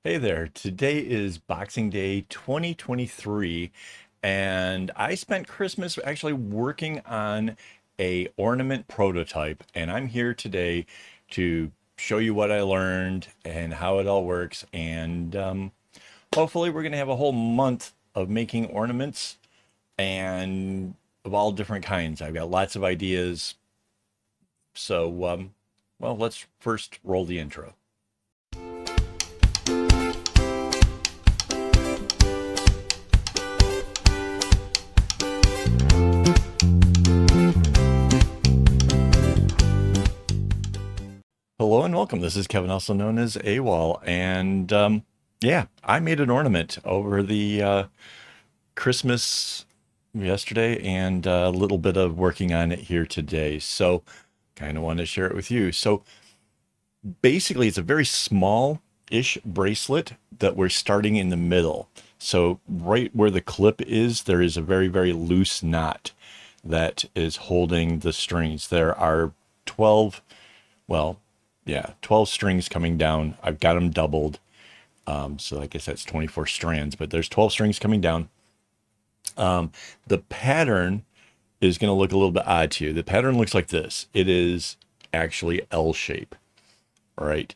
Hey there. Today is Boxing Day 2023, and I spent Christmas actually working on a ornament prototype, and I'm here today to show you what I learned and how it all works. And hopefully we're going to have a whole month of making ornaments and of all different kinds. I've got lots of ideas. So, well, let's first roll the intro. Hello and welcome. This is Kevin, also known as AWOL, and yeah, I made an ornament over the Christmas yesterday, and a little bit of working on it here today. So, kind of want to share it with you. So, basically, it's a very small-ish bracelet that we're starting in the middle. So, right where the clip is, there is a very, very loose knot that is holding the strings. There are 12, well, yeah, 12 strings coming down. I've got them doubled. So I guess that's 24 strands, but there's 12 strings coming down. The pattern is going to look a little bit odd to you. The pattern looks like this. It is actually L shape, right?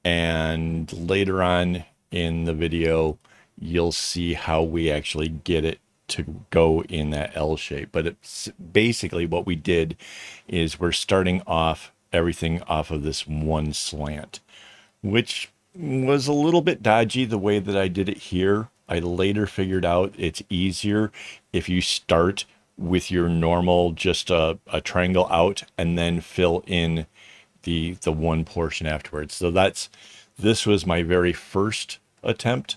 And later on in the video, you'll see how we actually get it to go in that L shape. But it's basically what we did is we're starting off everything off of this one slant, which was a little bit dodgy the way that I did it here. I later figured out it's easier if you start with your normal, just a triangle out, and then fill in the one portion afterwards. So this was my very first attempt,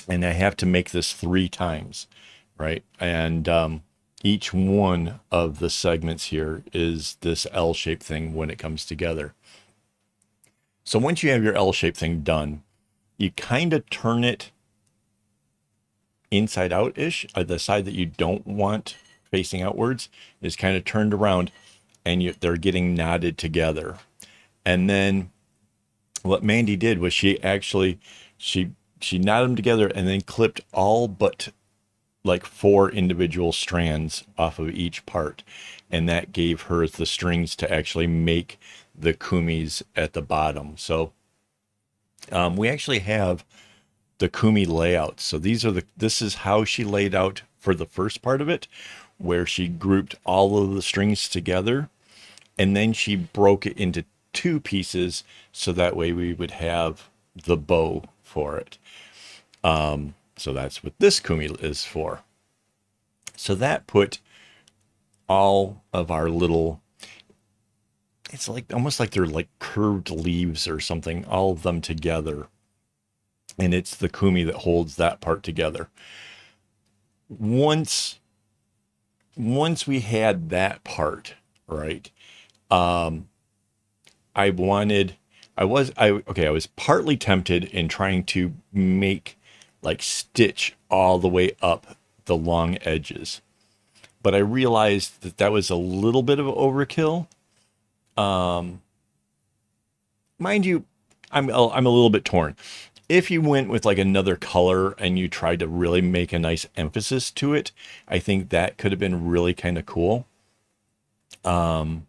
and I have to make this 3 times, right? And each one of the segments here is this L-shaped thing when it comes together. So once you have your L-shaped thing done, you kind of turn it inside out-ish. The side that you don't want facing outwards is kind of turned around, and they're getting knotted together. And then what Mandy did was she knotted them together and then clipped all but like 4 individual strands off of each part, and that gave her the strings to actually make the kumis at the bottom. So we actually have the kumi layout. So this is how she laid out for the first part of it, where she grouped all of the strings together, and then she broke it into 2 pieces so that way we would have the bow for it. So that's what this kumi is for. So that put all of our little, it's like almost like they're like curved leaves or something, all of them together. And it's the kumi that holds that part together. Once we had that part, right? I was partly tempted in trying to make like stitch all the way up the long edges, but I realized that was a little bit of overkill. Mind you, I'm a little bit torn. If you went with like another color and you tried to really make a nice emphasis to it, I think that could have been really kind of cool. I'm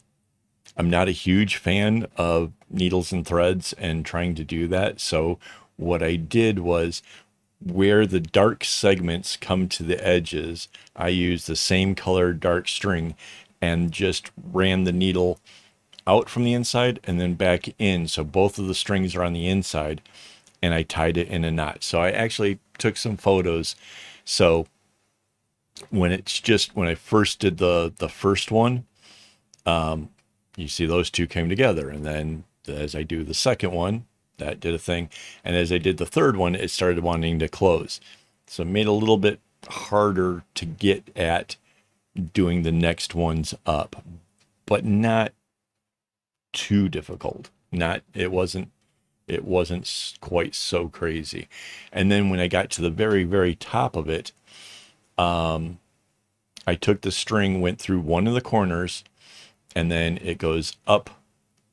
not a huge fan of needles and threads and trying to do that. So what I did was, where the dark segments come to the edges, I used the same color dark string and just ran the needle out from the inside and then back in. So both of the strings are on the inside, and I tied it in a knot. So I actually took some photos. So when I first did the first one, you see those 2 came together, and then as I do the second one, that did a thing. And as I did the third one, it started wanting to close. So it made it a little bit harder to get at doing the next ones up, but not too difficult. It wasn't quite so crazy. And then when I got to the very, very top of it, I took the string, went through one of the corners, and then it goes up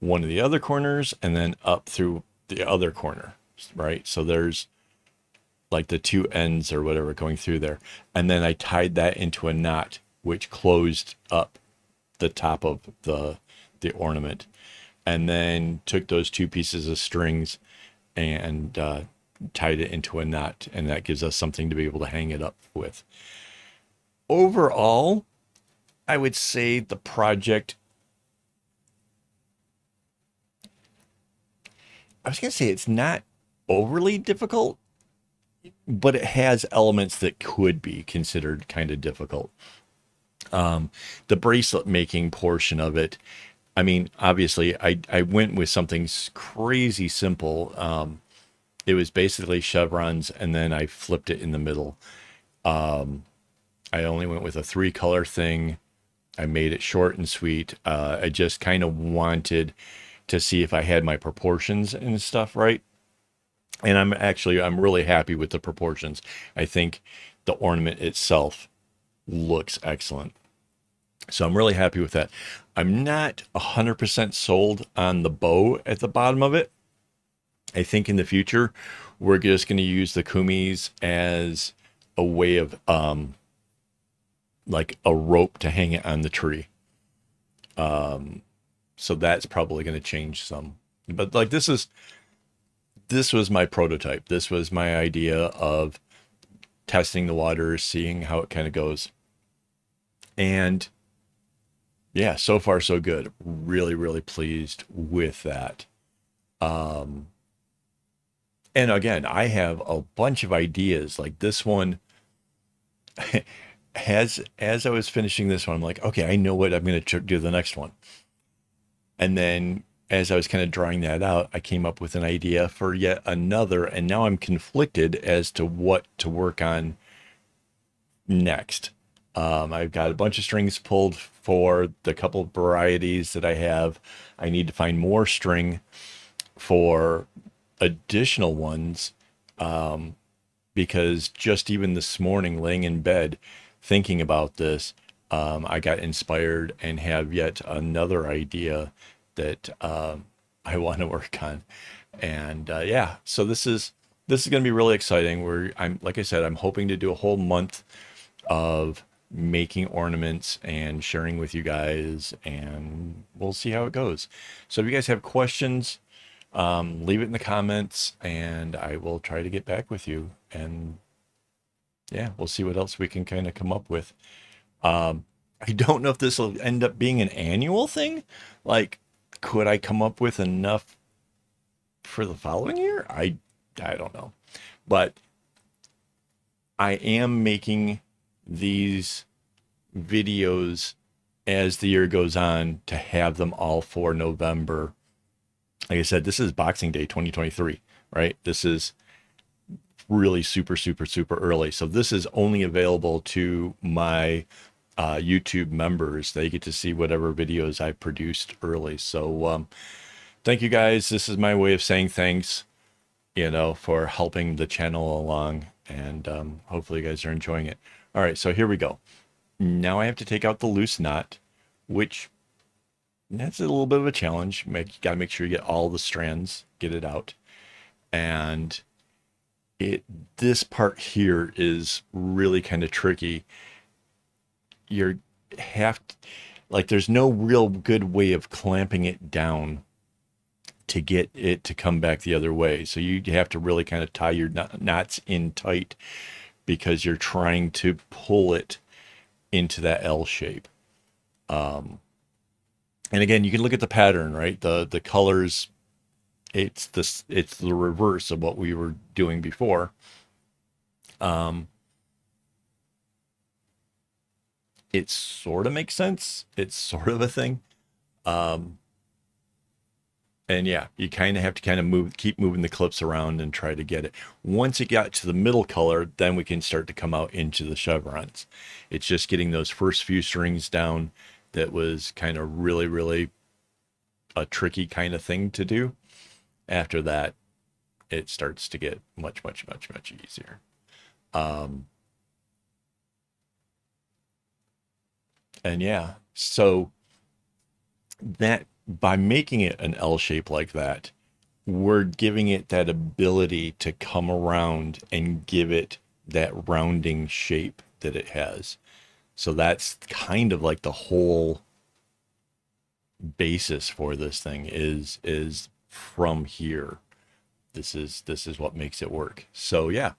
one of the other corners and then up through the other corner. right? So there's like the two ends or whatever going through there. And then I tied that into a knot, which closed up the top of the ornament. And then took those two pieces of strings and tied it into a knot. And that gives us something to be able to hang it up with. Overall, I would say the project, I was going to say it's not overly difficult, but it has elements that could be considered kind of difficult. The bracelet making portion of it, I mean, obviously, I went with something crazy simple. It was basically chevrons, and then I flipped it in the middle. I only went with a 3-color thing. I made it short and sweet. I just kind of wanted to see if I had my proportions and stuff right. And I'm really happy with the proportions. I think the ornament itself looks excellent. So I'm really happy with that. I'm not 100% sold on the bow at the bottom of it. I think in the future, we're just going to use the kumis as a way of like a rope to hang it on the tree. So that's probably going to change some. But like this was my prototype. This was my idea of testing the waters, seeing how it kind of goes. And yeah, so far so good. Really, really pleased with that. And again, I have a bunch of ideas like this one. As I was finishing this one, I'm like, okay, I know what I'm going to do the next one. And then as I was kind of drawing that out, I came up with an idea for yet another, and now I'm conflicted as to what to work on next. I've got a bunch of strings pulled for the couple of varieties that I have. I need to find more string for additional ones, because just even this morning, laying in bed, thinking about this, I got inspired and have yet another idea that I want to work on. And yeah, so this is going to be really exciting. I'm like I said, I'm hoping to do a whole month of making ornaments and sharing with you guys, and we'll see how it goes. So if you guys have questions, leave it in the comments and I will try to get back with you. And yeah, we'll see what else we can kind of come up with. I don't know if this will end up being an annual thing. Like, could I come up with enough for the following year? I don't know. But I am making these videos as the year goes on to have them all for November. Like I said, this is Boxing Day 2023, right? This is really super, super, super early. So this is only available to my YouTube members. They get to see whatever videos I produced early. So thank you guys. This is my way of saying thanks, for helping the channel along. And hopefully you guys are enjoying it. All right, so here we go. Now I have to take out the loose knot, which that's a little bit of a challenge. Got to make sure you get all the strands, get it out. And this part here is really kind of tricky. There's no real good way of clamping it down to get it to come back the other way. So you have to really kind of tie your knots in tight, because you're trying to pull it into that L shape. And again, you can look at the pattern, right? The colors, it's the reverse of what we were doing before. It sort of makes sense. It's sort of a thing. And yeah, you kind of have to keep moving the clips around and try to get it. Once it got to the middle color, then we can start to come out into the chevrons. It's just getting those first few strings down that was kind of really, really a tricky kind of thing to do. After that, it starts to get much, much, much, much easier. And yeah, so that by making it an L shape like that, we're giving it that ability to come around and give it that rounding shape that it has. So that's kind of like the whole basis for this thing is from here. This is what makes it work. So yeah.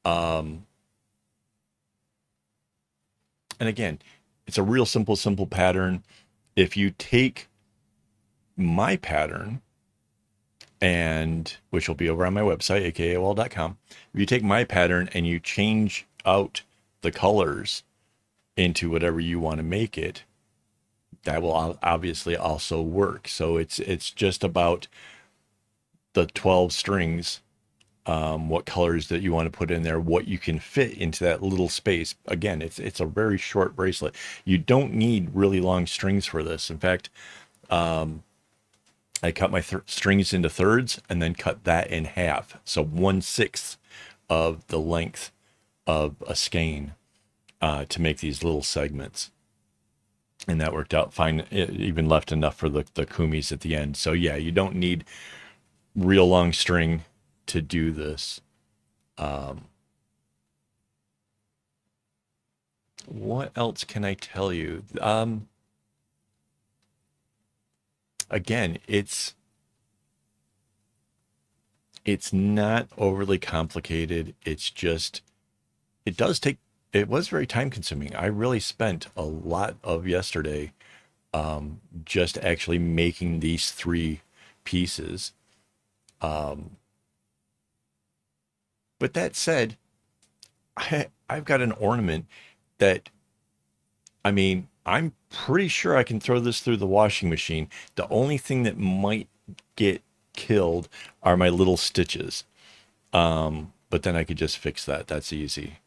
And again, it's a real simple pattern. If you take my pattern, and which will be over on my website, akaawol.com. If you take my pattern and you change out the colors into whatever you want to make it, that will obviously also work. So it's just about the 12 strings, what colors that you want to put in there, what you can fit into that little space. Again, it's a very short bracelet. You don't need really long strings for this. In fact, I cut my strings into thirds and then cut that in half. So 1/6 of the length of a skein to make these little segments. And that worked out fine. It even left enough for the kumis at the end. So yeah, you don't need real long string to do this. What else can I tell you? Again, it's not overly complicated. It's just, it was very time consuming. I really spent a lot of yesterday just actually making these 3 pieces. But that said, I've got an ornament that, I mean, I'm pretty sure I can throw this through the washing machine. The only thing that might get killed are my little stitches. But then I could just fix that. That's easy.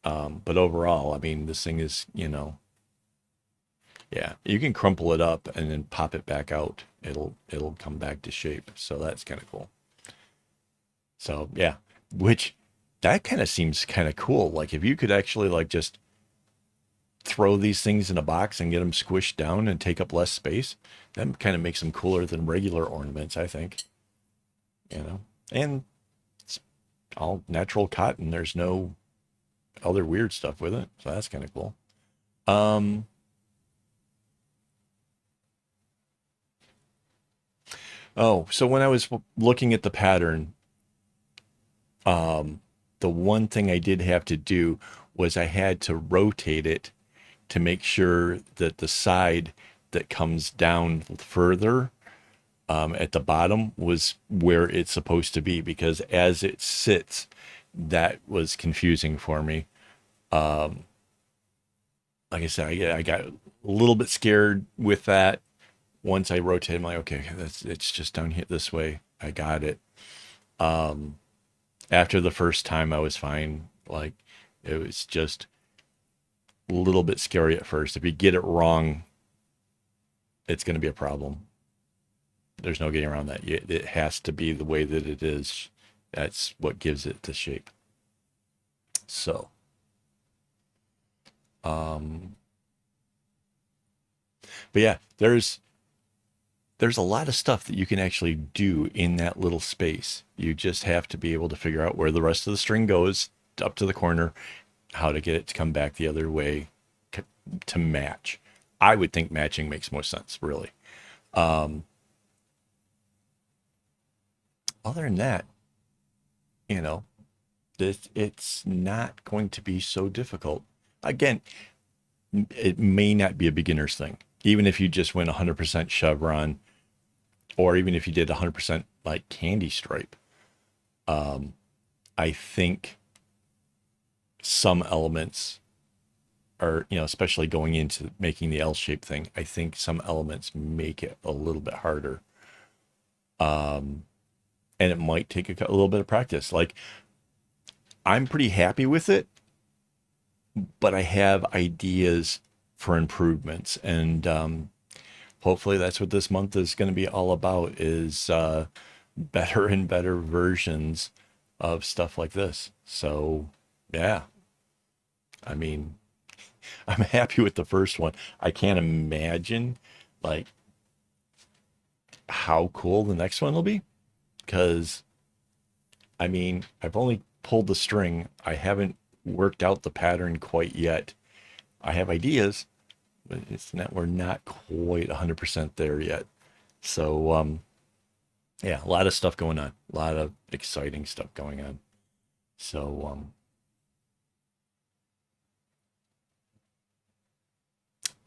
But overall, I mean, this thing is, yeah, you can crumple it up and then pop it back out. It'll come back to shape. So that's kind of cool. So yeah, which that kind of seems kind of cool. Like if you could actually like just throw these things in a box and get them squished down and take up less space, that kind of makes them cooler than regular ornaments, I think. And it's all natural cotton. There's no other weird stuff with it, so that's kind of cool. Oh, so when I was looking at the pattern, the one thing I did have to do was I had to rotate it to make sure that the side that comes down further at the bottom was where it's supposed to be, because as it sits, that was confusing for me. Like I said, I got a little bit scared with that. Once I rotated, I'm like, okay, it's just down here this way. I got it. After the first time, I was fine. Like, it was just a little bit scary at first. If you get it wrong, it's going to be a problem. There's no getting around that. It has to be the way that it is. That's what gives it the shape. So, but yeah, there's a lot of stuff that you can actually do in that little space. You just have to be able to figure out where the rest of the string goes up to the corner, how to get it to come back the other way to match. I would think matching makes more sense, really. Other than that, it's not going to be so difficult. Again, it may not be a beginner's thing. Even if you just went 100% chevron, or even if you did 100% like candy stripe, I think some elements are, especially going into making the L-shaped thing, I think some elements make it a little bit harder. And it might take a little bit of practice. Like, I'm pretty happy with it, but I have ideas for improvements, and hopefully that's what this month is going to be all about, is better and better versions of stuff like this. So yeah, I mean, I'm happy with the first one. I can't imagine like how cool the next one will be. because I mean, I've only pulled the string. I haven't worked out the pattern quite yet. I have ideas, but it's not, we're not quite 100% there yet. So, yeah, a lot of stuff going on, a lot of exciting stuff going on. So,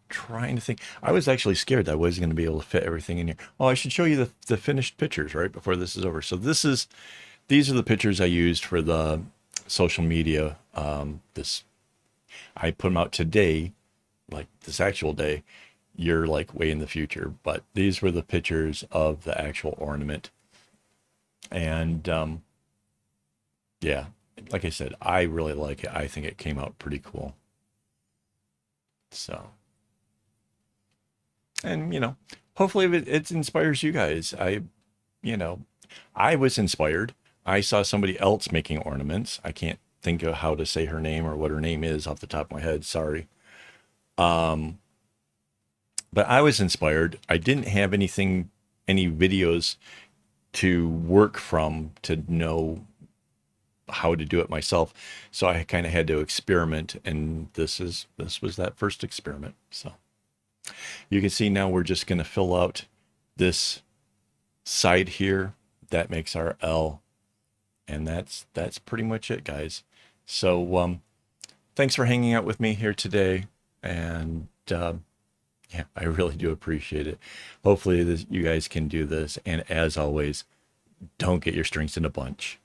trying to think. I was actually scared that I wasn't going to be able to fit everything in here. Oh, I should show you the finished pictures right before this is over. So these are the pictures I used for the social media. I put them out today, like this actual day. You're like way in the future, but these were the pictures of the actual ornament. And yeah, like I said, I really like it. I think it came out pretty cool. So, and hopefully it inspires you guys. You know, I was inspired. I saw somebody else making ornaments. I can't think of how to say her name or what her name is off the top of my head. Sorry. Um, but I was inspired. I didn't have any videos to work from to know how to do it myself. So I kind of had to experiment, and this was that first experiment. So you can see now we're just going to fill out this side here. That makes our L, and that's pretty much it, guys. So thanks for hanging out with me here today, and yeah, I really do appreciate it. Hopefully you guys can do this, and as always, don't get your strings in a bunch.